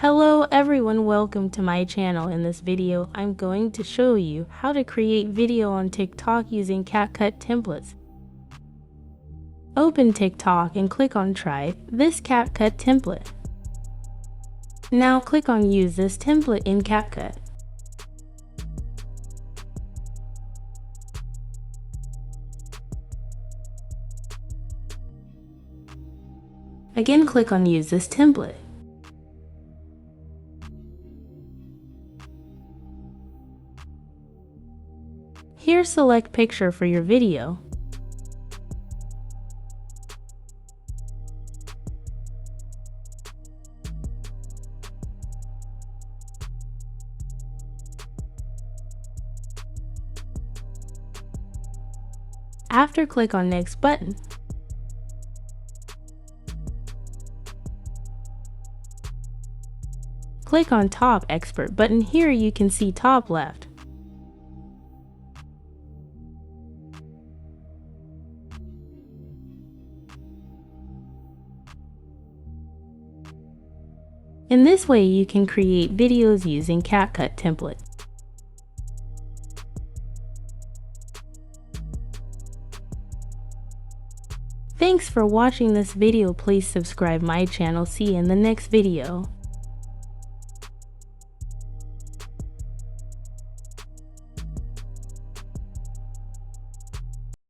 Hello everyone, welcome to my channel. In this video, I'm going to show you how to create video on TikTok using Capcut templates. Open TikTok and click on Try this Capcut template. Now click on Use this template in Capcut. Again, click on Use this template. Here, select Picture for your video. After, click on Next button. Click on Top Expert button. Here you can see top left. In this way, you can create videos using Capcut templates. Thanks for watching this video. Please subscribe my channel. See you in the next video.